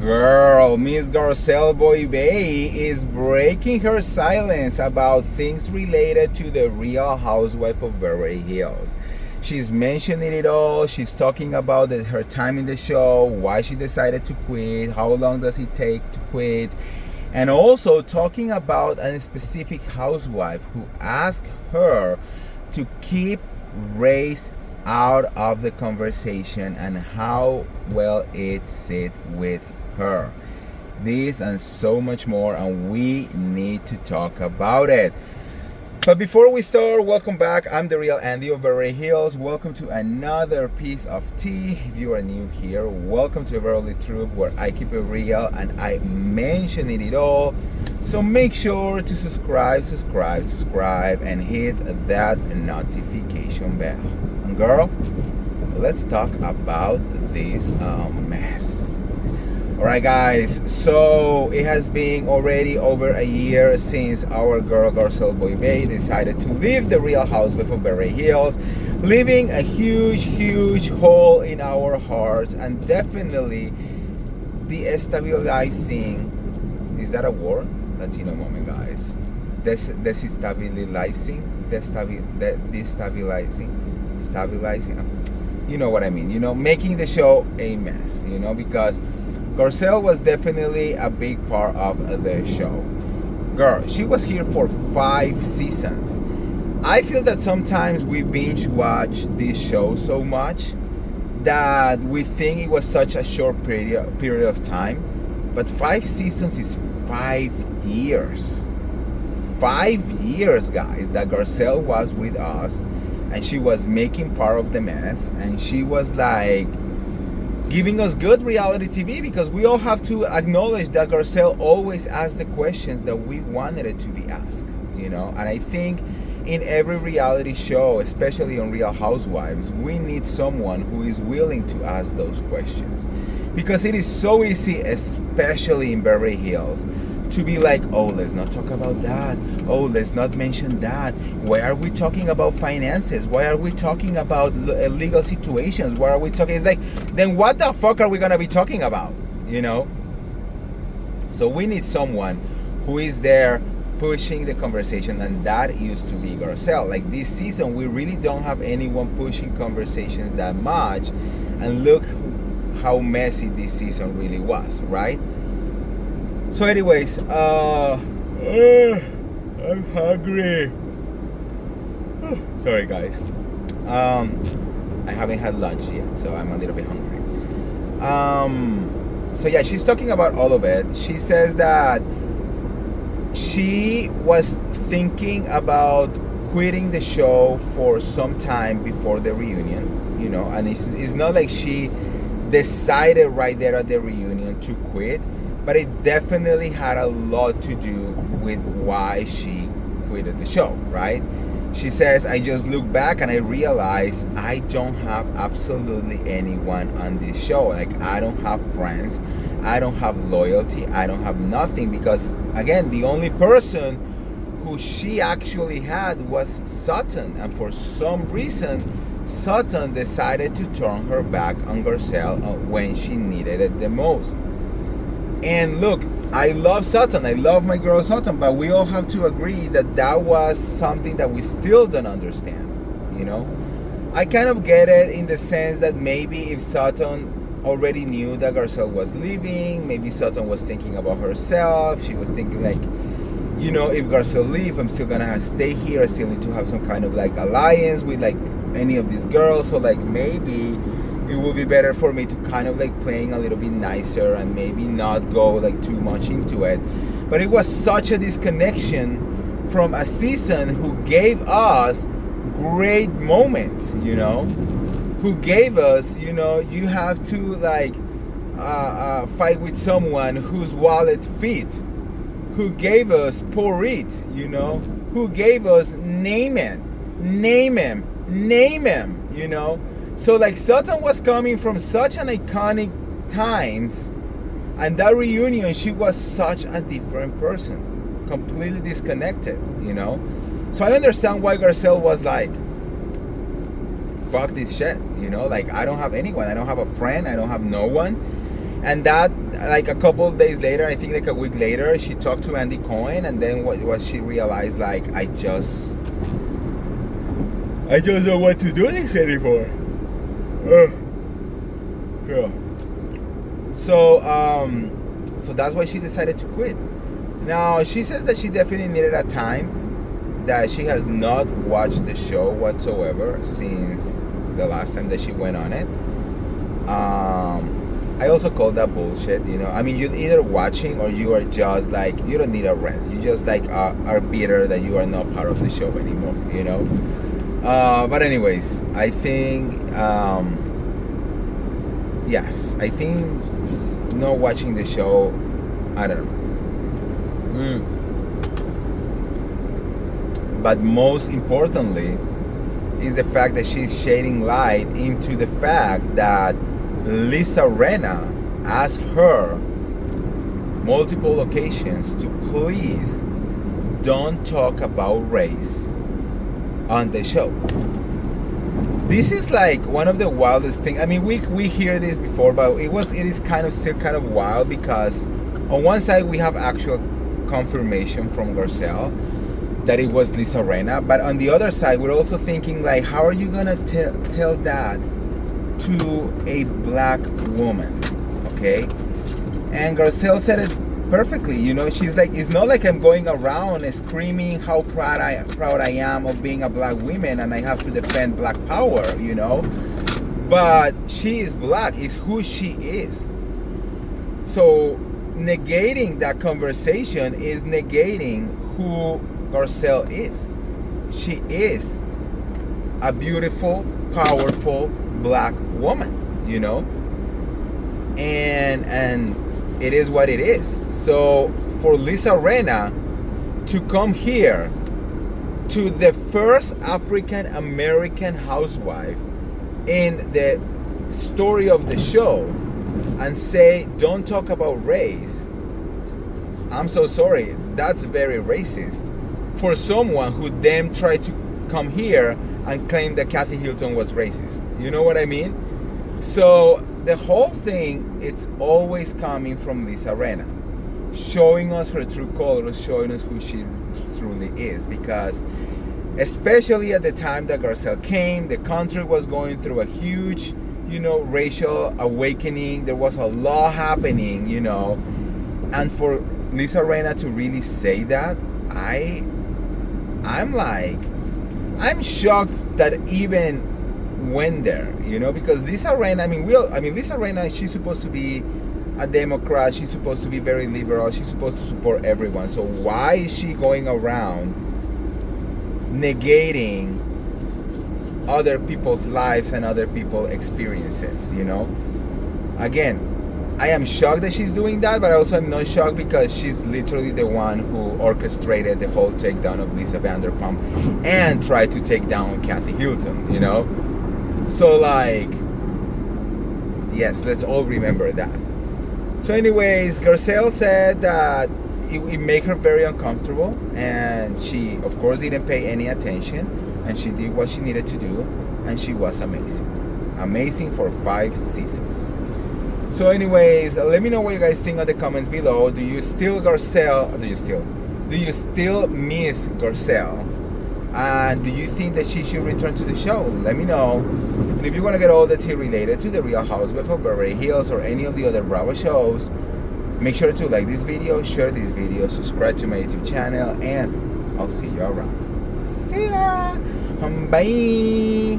Girl, Miss Garcelle Beauvais is breaking her silence about things related to the Real Housewife of Beverly Hills. She's mentioning it all. She's talking about her time in the show, why she decided to quit, how long does it take to quit, and also talking about a specific housewife who asked her to keep race out of the conversation and how well it sit with her. This and so much more, and we need to talk about it. But before we start, welcome back. I'm the real Andy of Beverly Hills. Welcome to another piece of tea. If you are new here, welcome to Beverly Troop, where I keep it real and I mention it all. So make sure to subscribe, and hit that notification bell. And girl, let's talk about this mess. Alright guys, so it has been already over a year since our girl Garcelle Beauvais decided to leave the Real Housewife of Beverly Hills, leaving a huge hole in our hearts and definitely destabilizing. Is that a word? Latino moment, guys. Stabilizing. You know what I mean. Making the show a mess. Because Garcelle was definitely a big part of the show. Girl, she was here for 5 seasons. I feel that sometimes we binge watch this show so much that we think it was such a short period of time. But 5 seasons is 5 years. 5 years, guys, that Garcelle was with us and she was making part of the mess, and she was like giving us good reality TV, because we all have to acknowledge that Garcelle always asked the questions that we wanted it to be asked, and I think in every reality show, especially on Real Housewives, we need someone who is willing to ask those questions, because it is so easy, especially in Beverly Hills, to be like, oh, let's not talk about that. Oh, let's not mention that. Why are we talking about finances? Why are we talking about legal situations? Why are we talking? It's like, then what the fuck are we going to be talking about? So we need someone who is there pushing the conversation, and that used to be Garcelle. Like this season, we really don't have anyone pushing conversations that much, and look how messy this season really was, right? So anyways, I'm hungry. Sorry guys. I haven't had lunch yet, so I'm a little bit hungry. So yeah, she's talking about all of it. She says that she was thinking about quitting the show for some time before the reunion, and it's not like she decided right there at the reunion to quit. But it definitely had a lot to do with why she quitted the show, right? She says, I just look back and I realize I don't have absolutely anyone on this show. Like, I don't have friends. I don't have loyalty. I don't have nothing, because, again, the only person who she actually had was Sutton. And for some reason, Sutton decided to turn her back on Garcelle when she needed it the most. And look, I love Sutton. I love my girl Sutton, but we all have to agree that that was something that we still don't understand. I kind of get it in the sense that maybe if Sutton already knew that Garcelle was leaving, maybe Sutton was thinking about herself. She was thinking like, if Garcelle leaves, I'm still gonna stay here. I still need to have some kind of like alliance with like any of these girls. So like maybe it will be better for me to kind of like playing a little bit nicer and maybe not go like too much into it. But it was such a disconnection from a season who gave us great moments, who gave us, you have to like fight with someone whose wallet fits, who gave us pour it, who gave us name him. So like Sutton was coming from such an iconic times, and that reunion, she was such a different person, completely disconnected, So I understand why Garcelle was like, fuck this shit, like I don't have anyone, I don't have a friend, I don't have no one. And that, like a couple of days later, I think like a week later, she talked to Andy Cohen, and then what she realized, like, I just don't want to do this anymore. Yeah. So that's why she decided to quit. Now, she says that she definitely needed a time, that she has not watched the show whatsoever since the last time that she went on it. I also call that bullshit, you know. I mean, you're either watching or you are just like, you don't need a rest. You just like are bitter that you are not part of the show anymore, you know. But anyways, I think, yes, I think not watching the show, I don't know. But most importantly is the fact that she's shedding light into the fact that Lisa Rinna asked her multiple occasions to please don't talk about race on the show. This is like one of the wildest things. I mean, we hear this before, but it is kind of still kind of wild, because on one side we have actual confirmation from Garcelle that it was Lisa Rinna, but on the other side we're also thinking, like, how are you gonna tell that to a black woman? Okay. And Garcelle said it perfectly, you know. She's like, it's not like I'm going around screaming how proud I am of being a black woman and I have to defend black power, you know. But she is black, is who she is. So negating that conversation is negating who Garcelle is. She is a beautiful, powerful black woman, you know. And it is what it is. So for Lisa Rinna to come here to the first African American housewife in the story of the show and say, don't talk about race, I'm so sorry, that's very racist for someone who then tried to come here and claim that Kathy Hilton was racist. You know what I mean? So the whole thing, it's always coming from Lisa Rinna, showing us her true colors, showing us who she truly is. Because especially at the time that Garcelle came, the country was going through a huge, you know, racial awakening. There was a law happening, you know. And for Lisa Rinna to really say that, I'm shocked that even went there, you know, because Lisa Rinna, Lisa Rinna, she's supposed to be a Democrat, she's supposed to be very liberal, she's supposed to support everyone. So why is she going around negating other people's lives and other people's experiences, you know? Again, I am shocked that she's doing that, but also I'm not shocked because she's literally the one who orchestrated the whole takedown of Lisa Vanderpump and tried to take down Kathy Hilton, you know? So, like, yes, let's all remember that. So anyways, Garcelle said that it made her very uncomfortable, and she, of course, didn't pay any attention, and she did what she needed to do, and she was amazing. Amazing for 5 seasons. So anyways, let me know what you guys think in the comments below. Do you still miss Garcelle? And do you think that she should return to the show? Let me know. And if you want to get all the tea related to the Real Housewives of Beverly Hills or any of the other Bravo shows, make sure to like this video, share this video, subscribe to my YouTube channel, and I'll see you around. See ya! Bye!